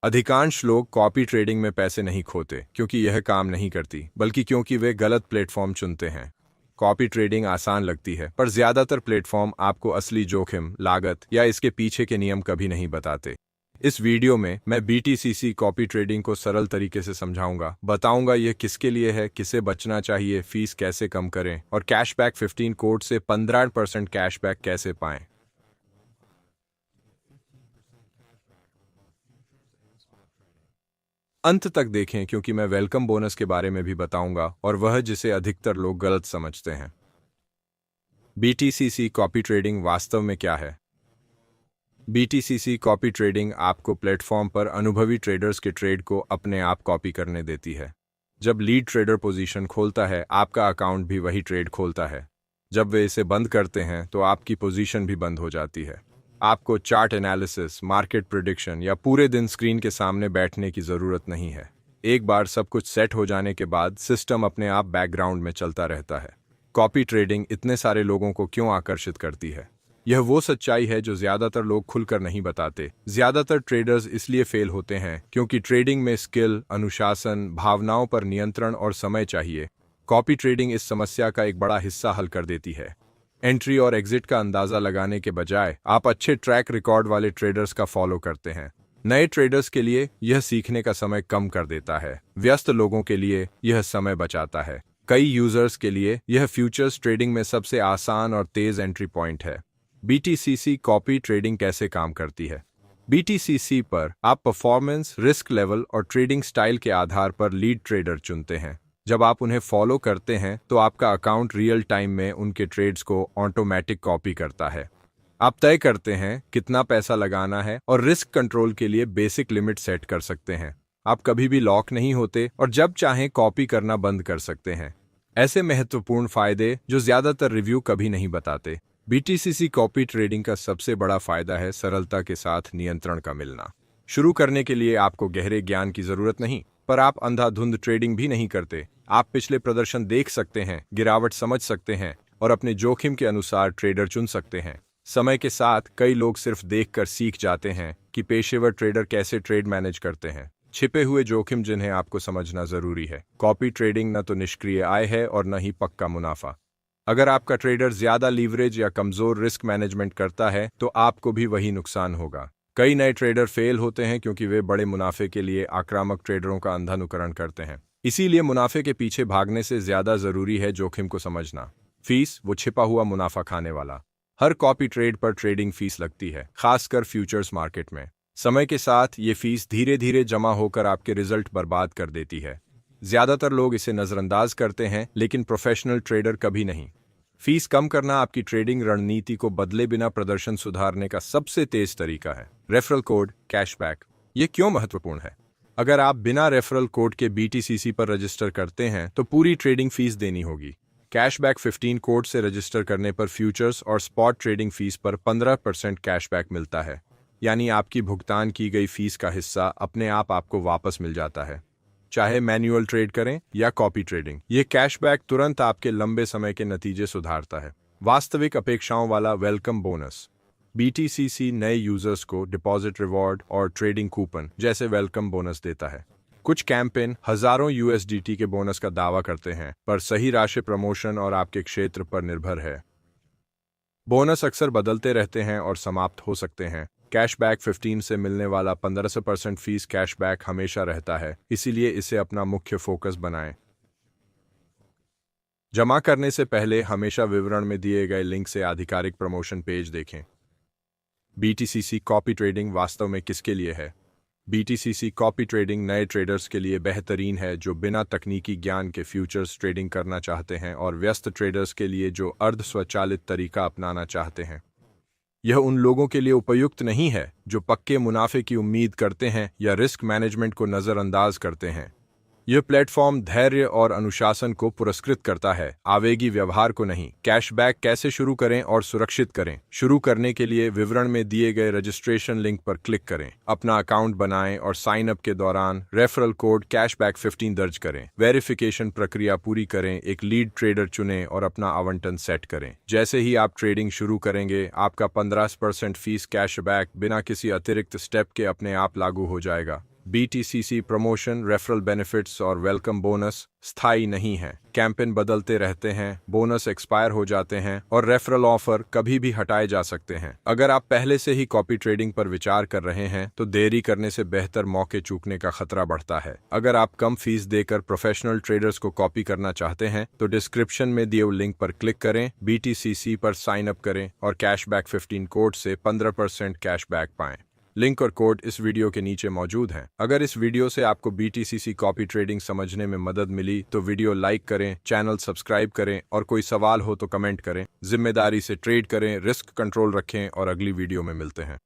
अधिकांश लोग copy trading में पैसे नहीं खोते क्योंकि यह काम नहीं करती, बल्कि क्योंकि वे गलत प्लेटफॉर्म चुनते हैं। कॉपी ट्रेडिंग आसान लगती है, पर ज्यादातर प्लेटफॉर्म आपको असली जोखिम, लागत या इसके पीछे के नियम कभी नहीं बताते। इस वीडियो में मैं बीटीसीसी कॉपी ट्रेडिंग को सरल तरीके से समझाऊंगा, बताऊंगा यह किसके लिए है, किसे बचना चाहिए, फीस कैसे कम करें और कैशबैक 15 कोड से 15% कैशबैक कैसे पाएं। अंत तक देखें क्योंकि मैं वेलकम बोनस के बारे में भी बताऊंगा, और वह जिसे अधिकतर लोग गलत समझते हैं। बीटीसीसी कॉपी ट्रेडिंग वास्तव में क्या है? बीटीसीसी कॉपी ट्रेडिंग आपको प्लेटफॉर्म पर अनुभवी ट्रेडर्स के ट्रेड को अपने आप कॉपी करने देती है। जब लीड ट्रेडर पोजीशन खोलता है, आपका अकाउंट भी वही ट्रेड खोलता है। जब वे इसे बंद करते हैं तो आपकी पोजीशन भी बंद हो जाती है। आपको चार्ट एनालिसिस, मार्केट प्रेडिक्शन या पूरे दिन स्क्रीन के सामने बैठने की ज़रूरत नहीं है। एक बार सब कुछ सेट हो जाने के बाद सिस्टम अपने आप बैकग्राउंड में चलता रहता है। कॉपी ट्रेडिंग इतने सारे लोगों को क्यों आकर्षित करती है? यह वो सच्चाई है जो ज्यादातर लोग खुलकर नहीं बताते। ज्यादातर ट्रेडर्स इसलिए फेल होते हैं क्योंकि ट्रेडिंग में स्किल, अनुशासन, भावनाओं पर नियंत्रण और समय चाहिए। कॉपी ट्रेडिंग इस समस्या का एक बड़ा हिस्सा हल कर देती है। एंट्री और एग्जिट का अंदाजा लगाने के बजाय आप अच्छे ट्रैक रिकॉर्ड वाले ट्रेडर्स का फॉलो करते हैं। नए ट्रेडर्स के लिए यह सीखने का समय कम कर देता है। व्यस्त लोगों के लिए यह समय बचाता है। कई यूजर्स के लिए यह फ्यूचर्स ट्रेडिंग में सबसे आसान और तेज एंट्री पॉइंट है। बीटीसीसी कॉपी ट्रेडिंग कैसे काम करती है? बीटीसीसी पर आप परफॉर्मेंस, रिस्क लेवल और ट्रेडिंग स्टाइल के आधार पर लीड ट्रेडर चुनते हैं। जब आप उन्हें फॉलो करते हैं तो आपका अकाउंट रियल टाइम में उनके ट्रेड्स को ऑटोमेटिक कॉपी करता है। आप तय करते हैं कितना पैसा लगाना है और रिस्क कंट्रोल के लिए बेसिक लिमिट सेट कर सकते हैं। आप कभी भी लॉक नहीं होते और जब चाहें कॉपी करना बंद कर सकते हैं। ऐसे महत्वपूर्ण फायदे जो ज्यादातर रिव्यू कभी नहीं बताते। बीटीसीसी कॉपी ट्रेडिंग का सबसे बड़ा फायदा है सरलता के साथ नियंत्रण का मिलना। शुरू करने के लिए आपको गहरे ज्ञान की जरूरत नहीं, पर आप अंधाधुंध ट्रेडिंग भी नहीं करते। आप पिछले प्रदर्शन देख सकते हैं, गिरावट समझ सकते हैं और अपने जोखिम के अनुसार ट्रेडर चुन सकते हैं। समय के साथ कई लोग सिर्फ देखकर सीख जाते हैं कि पेशेवर ट्रेडर कैसे ट्रेड मैनेज करते हैं। छिपे हुए जोखिम जिन्हें आपको समझना जरूरी है। कॉपी ट्रेडिंग न तो निष्क्रिय आय है और न ही पक्का मुनाफा। अगर आपका ट्रेडर ज्यादा लीवरेज या कमजोर रिस्क मैनेजमेंट करता है तो आपको भी वही नुकसान होगा। कई नए ट्रेडर फेल होते हैं क्योंकि वे बड़े मुनाफे के लिए आक्रामक ट्रेडरों का अंधानुकरण करते हैं। इसीलिए मुनाफे के पीछे भागने से ज्यादा जरूरी है जोखिम को समझना। फीस, वो छिपा हुआ मुनाफा खाने वाला। हर कॉपी ट्रेड पर ट्रेडिंग फीस लगती है, खासकर फ्यूचर्स मार्केट में। समय के साथ ये फीस धीरे धीरे जमा होकर आपके रिजल्ट बर्बाद कर देती है। ज्यादातर लोग इसे नजरअंदाज करते हैं, लेकिन प्रोफेशनल ट्रेडर कभी नहीं। फीस कम करना आपकी ट्रेडिंग रणनीति को बदले बिना प्रदर्शन सुधारने का सबसे तेज तरीका है। रेफरल कोड, कैशबैक, ये क्यों महत्वपूर्ण है? अगर आप बिना रेफरल कोड के बीटीसीसी पर रजिस्टर करते हैं तो पूरी ट्रेडिंग फीस देनी होगी। कैशबैक 15 कोड से रजिस्टर करने पर फ्यूचर्स और स्पॉट ट्रेडिंग फीस पर 15% कैशबैक मिलता है, यानी आपकी भुगतान की गई फीस का हिस्सा अपने आप आपको वापस मिल जाता है, चाहे मैन्युअल ट्रेड करें या कॉपी ट्रेडिंग। ये कैशबैक तुरंत आपके लंबे समय के नतीजे सुधारता है। वास्तविक अपेक्षाओं वाला वेलकम बोनस। बीटीसीसी नए यूजर्स को डिपॉजिट रिवॉर्ड और ट्रेडिंग कूपन जैसे वेलकम बोनस देता है। कुछ कैंपेन हजारों यूएसडीटी के बोनस का दावा करते हैं, पर सही राशि प्रमोशन और आपके क्षेत्र पर निर्भर है। बोनस अक्सर बदलते रहते हैं और समाप्त हो सकते हैं। कैशबैक 15 से मिलने वाला 15% फीस कैशबैक हमेशा रहता है, इसीलिए इसे अपना मुख्य फोकस बनाएं। जमा करने से पहले हमेशा विवरण में दिए गए लिंक से आधिकारिक प्रमोशन पेज देखें। बीटीसीसी कॉपी ट्रेडिंग वास्तव में किसके लिए है? बीटीसीसी कॉपी ट्रेडिंग नए ट्रेडर्स के लिए बेहतरीन है जो बिना तकनीकी ज्ञान के फ्यूचर्स ट्रेडिंग करना चाहते हैं, और व्यस्त ट्रेडर्स के लिए जो अर्ध स्वचालित तरीका अपनाना चाहते हैं। यह उन लोगों के लिए उपयुक्त नहीं है जो पक्के मुनाफे की उम्मीद करते हैं या रिस्क मैनेजमेंट को नज़रअंदाज करते हैं। यह प्लेटफॉर्म धैर्य और अनुशासन को पुरस्कृत करता है, आवेगी व्यवहार को नहीं। कैशबैक कैसे शुरू करें और सुरक्षित करें? शुरू करने के लिए विवरण में दिए गए रजिस्ट्रेशन लिंक पर क्लिक करें। अपना अकाउंट बनाएं और साइन अप के दौरान रेफरल कोड कैशबैक 15 दर्ज करें। वेरिफिकेशन प्रक्रिया पूरी करें, एक लीड ट्रेडर चुनें और अपना आवंटन सेट करें। जैसे ही आप ट्रेडिंग शुरू करेंगे, आपका 15% फीस कैशबैक बिना किसी अतिरिक्त स्टेप के अपने आप लागू हो जाएगा। BTCC प्रमोशन, रेफरल बेनिफिट्स और वेलकम बोनस स्थायी नहीं है। कैंपेन बदलते रहते हैं, बोनस एक्सपायर हो जाते हैं और रेफरल ऑफर कभी भी हटाए जा सकते हैं। अगर आप पहले से ही कॉपी ट्रेडिंग पर विचार कर रहे हैं तो देरी करने से बेहतर मौके चूकने का खतरा बढ़ता है। अगर आप कम फीस देकर प्रोफेशनल ट्रेडर्स को कॉपी करना चाहते हैं तो डिस्क्रिप्शन में दिए लिंक पर क्लिक करें, BTCC पर साइन अप करें और कैशबैक 15 कोड से 15% कैशबैक पाएं। लिंक और कोड इस वीडियो के नीचे मौजूद हैं। अगर इस वीडियो से आपको BTCC कॉपी ट्रेडिंग समझने में मदद मिली तो वीडियो लाइक करें, चैनल सब्सक्राइब करें और कोई सवाल हो तो कमेंट करें। जिम्मेदारी से ट्रेड करें, रिस्क कंट्रोल रखें और अगली वीडियो में मिलते हैं।